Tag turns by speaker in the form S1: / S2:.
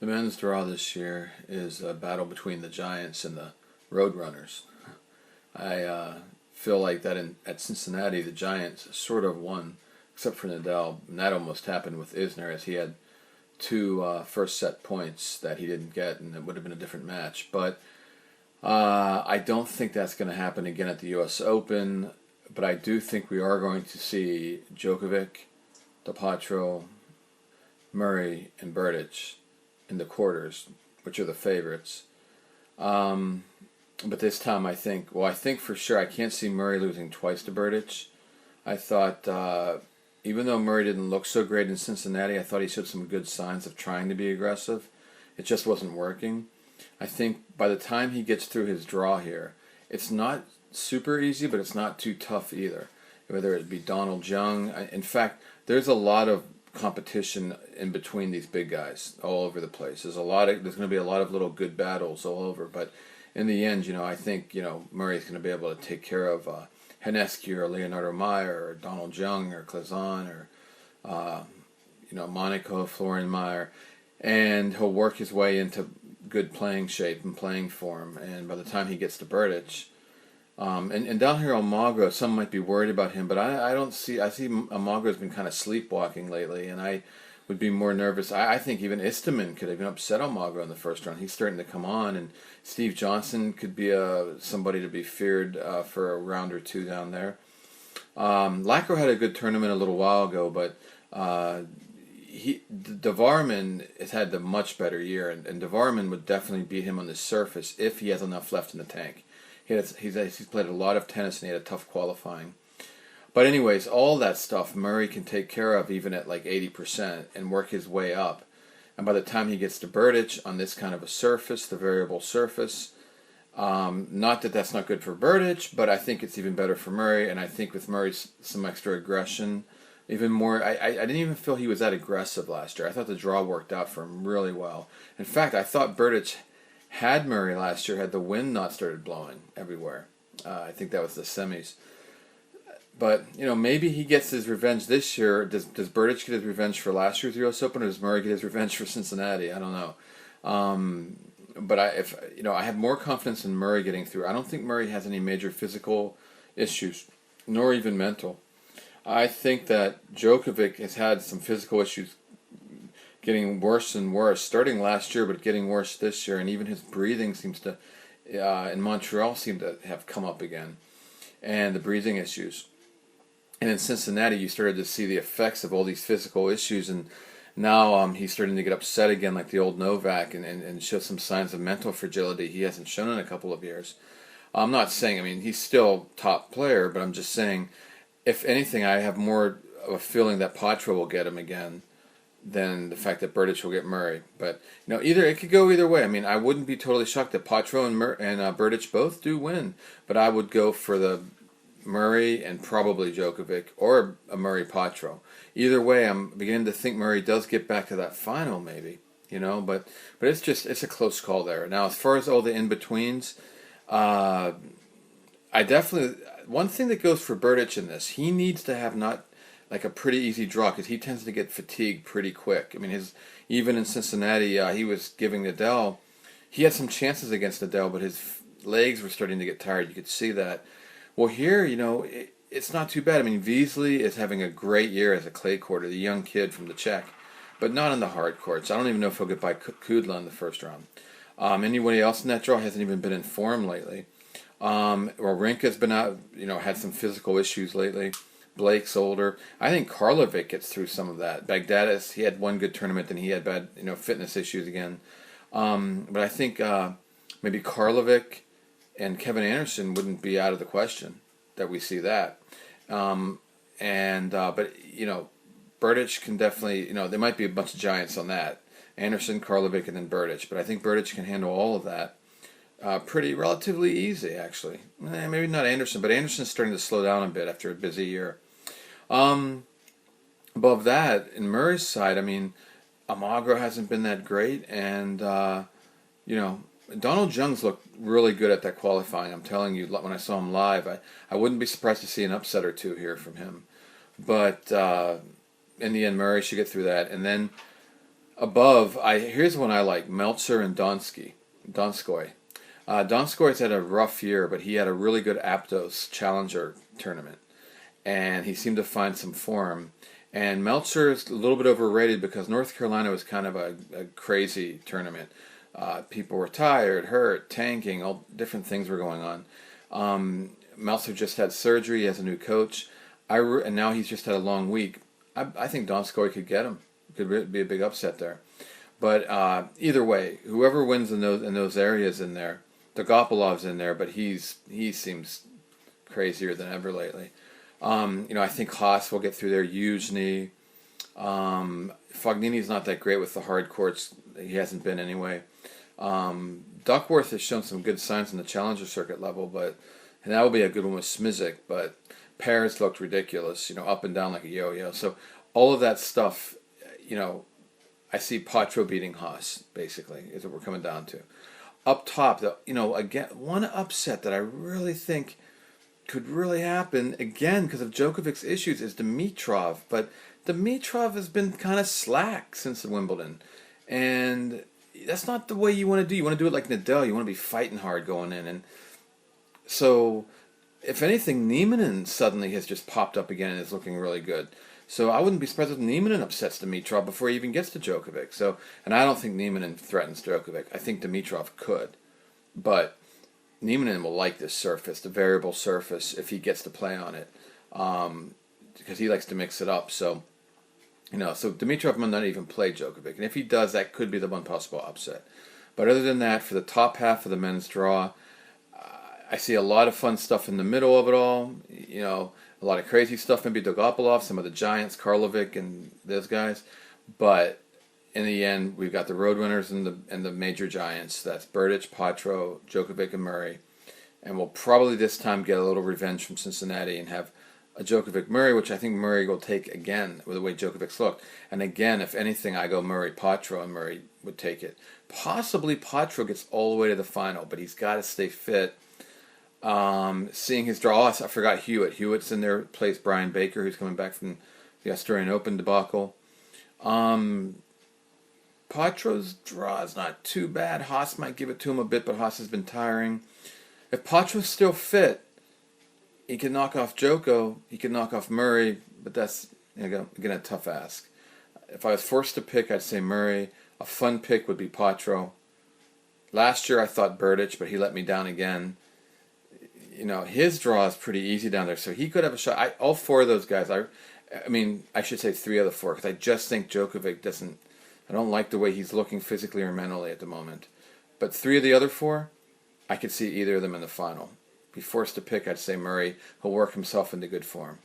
S1: The men's draw this year is a battle between the Giants and the Roadrunners. I feel like that at Cincinnati, the Giants sort of won, except for Nadal. And that almost happened with Isner, as he had two first set points that he didn't get, and it would have been a different match. But I don't think that's going to happen again at the U.S. Open. But I do think we are going to see Djokovic, Potro, Murray, and Berdych in the quarters, which are the favorites. But this time I think for sure I can't see Murray losing twice to Berdych. I thought, even though Murray didn't look so great in Cincinnati, I thought he showed some good signs of trying to be aggressive. It just wasn't working. I think by the time he gets through his draw here, it's not super easy, but it's not too tough either. Whether it be Donald Jung. In fact, there's a lot of competition in between these big guys all over the place. There's going to be a lot of little good battles all over, but in the end, I think, Murray's going to be able to take care of Hennessy or Leonardo Meyer or Donald Jung or Klazan or Monaco, Florian Meyer, and he'll work his way into good playing shape and playing form. And by the time he gets to Berdych, and down here Almagro, some might be worried about him, but I don't see. I see Almagro's been kind of sleepwalking lately, and I would be more nervous. I think even Istomin could have even upset Almagro in the first round. He's starting to come on, and Steve Johnson could be somebody to be feared for a round or two down there. Lacro had a good tournament a little while ago, but Devarman has had the much better year, and Devarman would definitely beat him on the surface if he has enough left in the tank. He's played a lot of tennis and he had a tough qualifying. But anyways, all that stuff Murray can take care of even at like 80% and work his way up. And by the time he gets to Berdych on this kind of a surface, the variable surface, not that that's not good for Berdych, but I think it's even better for Murray. And I think with Murray's some extra aggression, even more, I didn't even feel he was that aggressive last year. I thought the draw worked out for him really well. In fact, I thought Berdych had Murray last year had the wind not started blowing everywhere. I think that was the semis. But, maybe he gets his revenge this year. Does Berdych get his revenge for last year's U.S. Open, or does Murray get his revenge for Cincinnati? I don't know. But I have more confidence in Murray getting through. I don't think Murray has any major physical issues, nor even mental. I think that Djokovic has had some physical issues getting worse and worse, starting last year, but getting worse this year, and even his breathing seems to, in Montreal, seemed to have come up again, and the breathing issues. And in Cincinnati, you started to see the effects of all these physical issues, and now he's starting to get upset again like the old Novak and show some signs of mental fragility he hasn't shown in a couple of years. I'm not saying, he's still top player, but I'm just saying, if anything, I have more of a feeling that Potro will get him again than the fact that Berdych will get Murray. But, it could go either way. I wouldn't be totally shocked that Potro and Berdych both do win, but I would go for the Murray and probably Djokovic, or a Murray Potro. Either way, I'm beginning to think Murray does get back to that final, maybe. But it's a close call there. Now, as far as all the in-betweens, I definitely, one thing that goes for Berdych in this, he needs to have not like a pretty easy draw, because he tends to get fatigued pretty quick. Even in Cincinnati, he was giving Nadal, he had some chances against Nadal, but his legs were starting to get tired. You could see that. Well, here, it's not too bad. Vesely is having a great year as a clay courter, the young kid from the Czech, but not in the hard courts. I don't even know if he'll get by Kudla in the first round. Anybody else in that draw hasn't even been in form lately. Wawrinka's been out, had some physical issues lately. Blake's older. I think Karlovic gets through some of that. Bagdatis, he had one good tournament, then he had bad, fitness issues again. But I think maybe Karlovic and Kevin Anderson wouldn't be out of the question that we see that. But Berdych can definitely, there might be a bunch of giants on that. Anderson, Karlovic, and then Berdych. But I think Berdych can handle all of that pretty relatively easy, actually. Maybe not Anderson, but Anderson's starting to slow down a bit after a busy year. Above that, in Murray's side, Almagro hasn't been that great, and Donald Jung's looked really good at that qualifying. I'm telling you, when I saw him live, I wouldn't be surprised to see an upset or two here from him. But in the end, Murray should get through that. And then Above, here's one I like: Meltzer and Donskoy. Donskoy's had a rough year, but he had a really good Aptos Challenger tournament, and he seemed to find some form. And Meltzer is a little bit overrated because North Carolina was kind of a crazy tournament. People were tired, hurt, tanking, all different things were going on. Meltzer just had surgery. He has a new coach. And now he's just had a long week. I think Donskoy could get him. Could be a big upset there. But either way, whoever wins in those areas in there, Dogopolov's in there, but he seems crazier than ever lately. I think Haas will get through there. Yuzhny. Fognini's not that great with the hard courts. He hasn't been anyway. Duckworth has shown some good signs in the Challenger circuit level, and that will be a good one with Smizik. But Pears looked ridiculous, up and down like a yo-yo. So all of that stuff, I see Potro beating Haas, basically, is what we're coming down to. Up top, again, one upset that I really think could really happen, again, because of Djokovic's issues, is Dimitrov. But Dimitrov has been kind of slack since Wimbledon. And that's not the way you want to do. You want to do it like Nadal. You want to be fighting hard going in. And so, if anything, Niemanen suddenly has just popped up again and is looking really good. So I wouldn't be surprised if Niemanen upsets Dimitrov before he even gets to Djokovic. And I don't think Niemanen threatens Djokovic. I think Dimitrov could. But Niemanen will like this surface, the variable surface, if he gets to play on it. Because he likes to mix it up. So Dimitrov might not even play Djokovic. And if he does, that could be the one possible upset. But other than that, for the top half of the men's draw, I see a lot of fun stuff in the middle of it all. A lot of crazy stuff. Maybe Dogopolov, some of the giants, Karlovic, and those guys. But in the end, we've got the road winners and the major giants. That's Berdych, Potro, Djokovic, and Murray. And we'll probably this time get a little revenge from Cincinnati and have a Djokovic-Murray, which I think Murray will take again with the way Djokovic's looked. And again, if anything, I go Murray-Potro, and Murray would take it. Possibly Potro gets all the way to the final, but he's got to stay fit. Seeing his draw, I forgot Hewitt. Hewitt's in there, plays Brian Baker, who's coming back from the Australian Open debacle. Potro's draw is not too bad. Haas might give it to him a bit, but Haas has been tiring. If Potro's still fit, he can knock off Djoko, he can knock off Murray, but that's again a tough ask. If I was forced to pick, I'd say Murray. A fun pick would be Potro. Last year I thought Berdych, but he let me down again. His draw is pretty easy down there, so he could have a shot. All four of those guys, I should say three of the four, because I just think Djokovic doesn't, I don't like the way he's looking physically or mentally at the moment. But three of the other four, I could see either of them in the final. Be forced to pick, I'd say Murray. He'll work himself into good form.